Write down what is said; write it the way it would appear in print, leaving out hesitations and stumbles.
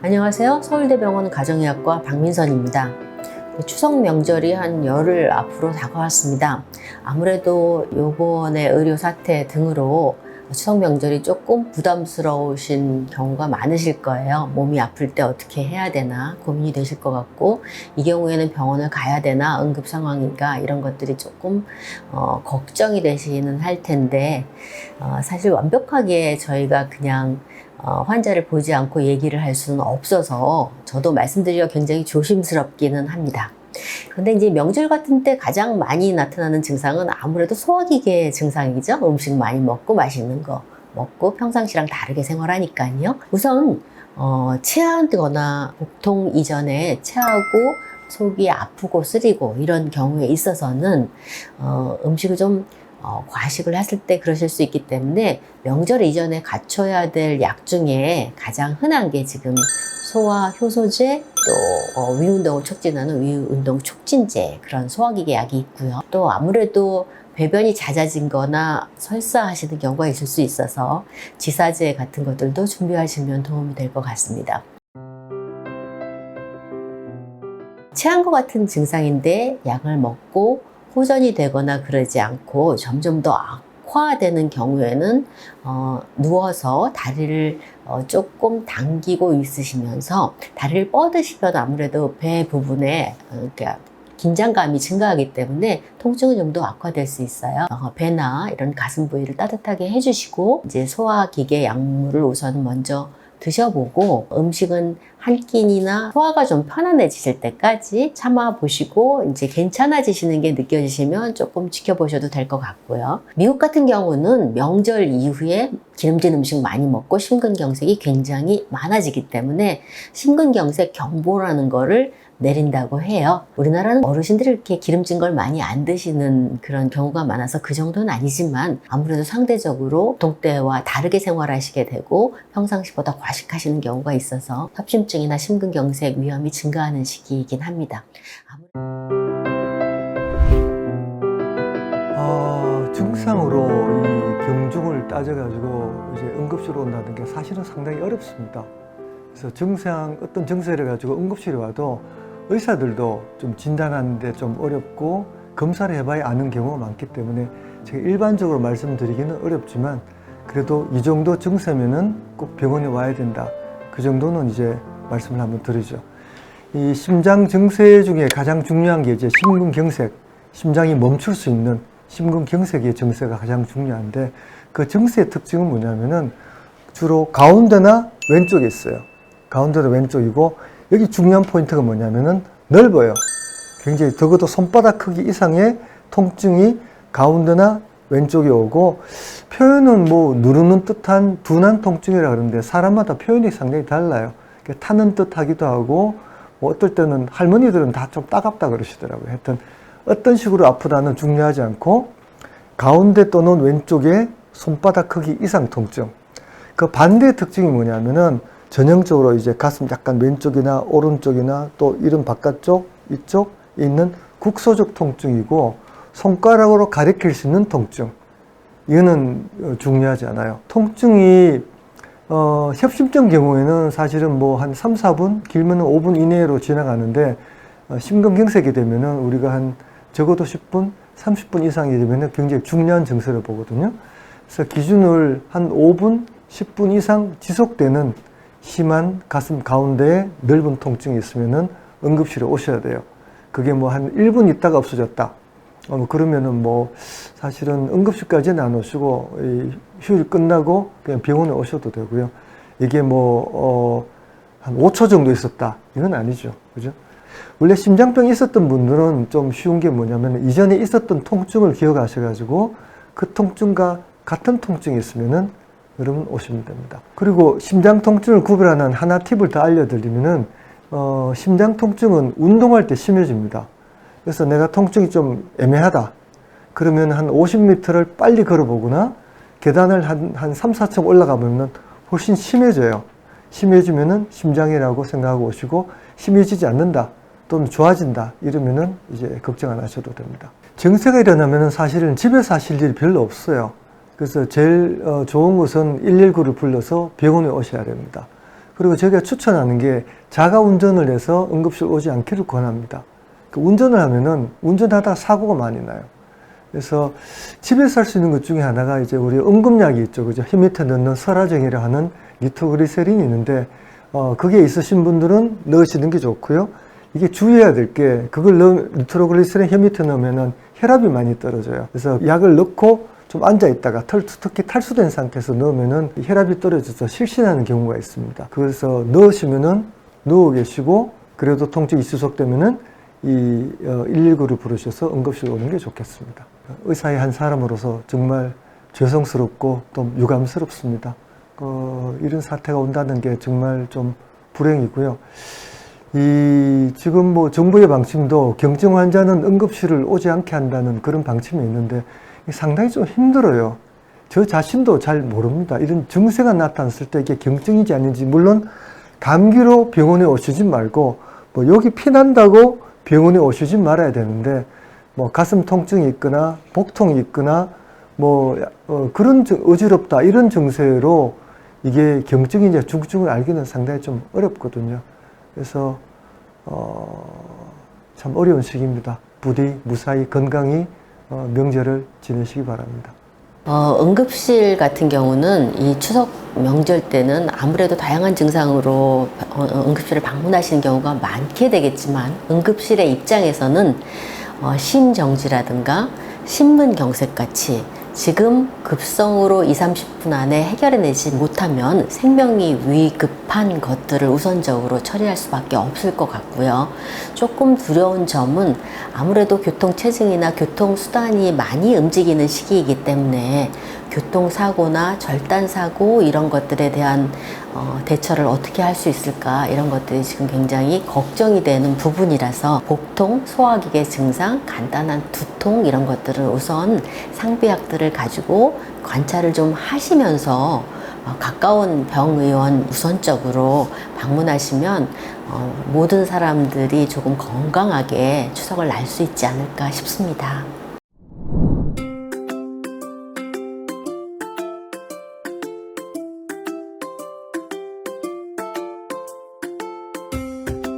안녕하세요. 서울대병원 가정의학과 박민선입니다. 추석 명절이 한 열흘 앞으로 다가왔습니다. 아무래도 요번에 의료 사태 등으로 추석 명절이 조금 부담스러우신 경우가 많으실 거예요. 몸이 아플 때 어떻게 해야 되나 고민이 되실 것 같고, 이 경우에는 병원을 가야 되나, 응급 상황인가, 이런 것들이 조금 걱정이 되시는 할 텐데, 사실 완벽하게 저희가 그냥 환자를 보지 않고 얘기를 할 수는 없어서 저도 말씀드리기가 굉장히 조심스럽기는 합니다. 근데 이제 명절 같은 때 가장 많이 나타나는 증상은 아무래도 소화기계 증상이죠. 음식 많이 먹고 맛있는 거 먹고 평상시랑 다르게 생활하니까요. 우선 체하거나 복통 이전에 체하고 속이 아프고 쓰리고 이런 경우에 있어서는 음식을 좀 과식을 했을 때 그러실 수 있기 때문에 명절 이전에 갖춰야 될 약 중에 가장 흔한 게 지금 소화 효소제, 또 위운동을 촉진하는 위운동 촉진제, 그런 소화기계 약이 있고요. 또 아무래도 배변이 잦아진 거나 설사하시는 경우가 있을 수 있어서 지사제 같은 것들도 준비하시면 도움이 될 것 같습니다. 체한 것 같은 증상인데 약을 먹고 호전이 되거나 그러지 않고 점점 더 악화되는 경우에는 누워서 다리를 조금 당기고 있으시면서 다리를 뻗으시면 아무래도 배 부분에 긴장감이 증가하기 때문에 통증은 좀 더 악화될 수 있어요. 배나 이런 가슴 부위를 따뜻하게 해주시고, 이제 소화기계 약물을 우선 먼저 드셔보고, 음식은 한 끼니나 소화가 좀 편안해지실 때까지 참아보시고, 이제 괜찮아지시는 게 느껴지시면 조금 지켜보셔도 될 것 같고요. 미국 같은 경우는 명절 이후에 기름진 음식 많이 먹고 심근경색이 굉장히 많아지기 때문에 심근경색 경보라는 거를 내린다고 해요. 우리나라는 어르신들이 이렇게 기름진 걸 많이 안 드시는 그런 경우가 많아서 그 정도는 아니지만, 아무래도 상대적으로 보통 때와 다르게 생활하시게 되고 평상시보다 과식하시는 경우가 있어서 협심증이나 심근경색 위험이 증가하는 시기이긴 합니다. 증상으로 이 경중을 따져가지고 이제 응급실로 온다는 게 사실은 상당히 어렵습니다. 그래서 어떤 증세를 가지고 응급실에 와도 의사들도 좀 진단하는데 좀 어렵고 검사를 해봐야 아는 경우가 많기 때문에 제가 일반적으로 말씀드리기는 어렵지만, 그래도 이 정도 증세면은 꼭 병원에 와야 된다, 그 정도는 이제 말씀을 한번 드리죠. 이 심장 증세 중에 가장 중요한 게 이제 심근경색, 심장이 멈출 수 있는 심근경색의 증세가 가장 중요한데, 그 증세의 특징은 뭐냐면은 주로 가운데나 왼쪽에 있어요. 가운데나 왼쪽이고, 여기 중요한 포인트가 뭐냐면은 넓어요. 굉장히 적어도 손바닥 크기 이상의 통증이 가운데나 왼쪽에 오고, 표현은 뭐 누르는 듯한 둔한 통증이라 그러는데 사람마다 표현이 상당히 달라요. 타는 듯 하기도 하고, 뭐 어떨 때는 할머니들은 다 좀 따갑다 그러시더라고요. 하여튼 어떤 식으로 아프다는 중요하지 않고, 가운데 또는 왼쪽에 손바닥 크기 이상 통증. 그 반대의 특징이 뭐냐면은 전형적으로 이제 가슴 약간 왼쪽이나 오른쪽이나 또 이런 바깥쪽, 이쪽에 있는 국소적 통증이고, 손가락으로 가리킬 수 있는 통증. 이거는 중요하지 않아요. 통증이 협심증 경우에는 사실은 뭐 한 3, 4분, 길면 5분 이내로 지나가는데, 심근경색이 되면은 우리가 한 적어도 10분, 30분 이상이 되면은 굉장히 중요한 증세를 보거든요. 그래서 기준을 한 5분, 10분 이상 지속되는 심한 가슴 가운데에 넓은 통증이 있으면은 응급실에 오셔야 돼요. 그게 뭐 한 1분 있다가 없어졌다, 그러면은 뭐 사실은 응급실까지는 안 오시고 휴일 끝나고 그냥 병원에 오셔도 되고요. 이게 뭐 한 5초 정도 있었다, 이건 아니죠, 그죠? 원래 심장병이 있었던 분들은 좀 쉬운 게 뭐냐면, 이전에 있었던 통증을 기억하셔가지고 그 통증과 같은 통증이 있으면은 여러분 오시면 됩니다. 그리고 심장 통증을 구별하는 하나 팁을 더 알려드리면은, 심장 통증은 운동할 때 심해집니다. 그래서 내가 통증이 좀 애매하다, 그러면 한 50m를 빨리 걸어보거나 계단을 한 3, 4층 올라가보면 훨씬 심해져요. 심해지면은 심장이라고 생각하고 오시고, 심해지지 않는다 또는 좋아진다 이러면은 이제 걱정 안 하셔도 됩니다. 증세가 일어나면은 사실은 집에서 하실 일이 별로 없어요. 그래서 제일 좋은 것은 119를 불러서 병원에 오셔야 됩니다. 그리고 저희가 추천하는 게 자가 운전을 해서 응급실 오지 않기를 권합니다. 그 운전을 하면은 운전하다가 사고가 많이 나요. 그래서 집에서 할 수 있는 것 중에 하나가 이제 우리 응급약이 있죠. 그죠? 혀 밑에 넣는 설화정이라 하는 니트로그리세린이 있는데, 그게 있으신 분들은 넣으시는 게 좋고요. 이게 주의해야 될 게, 니트로글리세린 혀 밑에 넣으면은 혈압이 많이 떨어져요. 그래서 약을 넣고 좀 앉아 있다가 특히 탈수된 상태에서 넣으면은 혈압이 떨어져서 실신하는 경우가 있습니다. 그래서 넣으시면은 누워 계시고, 그래도 통증이 지속되면은 119를 부르셔서 응급실 오는 게 좋겠습니다. 의사의 한 사람으로서 정말 죄송스럽고 또 유감스럽습니다. 이런 사태가 온다는 게 정말 좀 불행이고요. 지금 뭐 정부의 방침도 경증 환자는 응급실을 오지 않게 한다는 그런 방침이 있는데 상당히 좀 힘들어요. 저 자신도 잘 모릅니다. 이런 증세가 나타났을 때 이게 경증인지 아닌지, 물론 감기로 병원에 오시지 말고 뭐 여기 피난다고 병원에 오시지 말아야 되는데, 뭐 가슴 통증이 있거나 복통이 있거나 뭐 그런 어지럽다 이런 증세로 이게 경증인지 중증을 알기는 상당히 좀 어렵거든요. 그래서 참 어려운 시기입니다. 부디 무사히 건강히 명절을 지내시기 바랍니다. 응급실 같은 경우는 이 추석 명절 때는 아무래도 다양한 증상으로 응급실을 방문하시는 경우가 많게 되겠지만, 응급실의 입장에서는 심정지라든가 심근경색같이 지금 급성으로 20-30분 안에 해결해내지 못하면 생명이 위급한 것들을 우선적으로 처리할 수밖에 없을 것 같고요. 조금 두려운 점은 아무래도 교통체증이나 교통수단이 많이 움직이는 시기이기 때문에 교통사고나 절단사고 이런 것들에 대한 대처를 어떻게 할 수 있을까, 이런 것들이 지금 굉장히 걱정이 되는 부분이라서 복통, 소화기계 증상, 간단한 두통 이런 것들을 우선 상비약들을 가지고 관찰을 좀 하시면서 가까운 병의원 우선적으로 방문하시면 모든 사람들이 조금 건강하게 추석을 날 수 있지 않을까 싶습니다.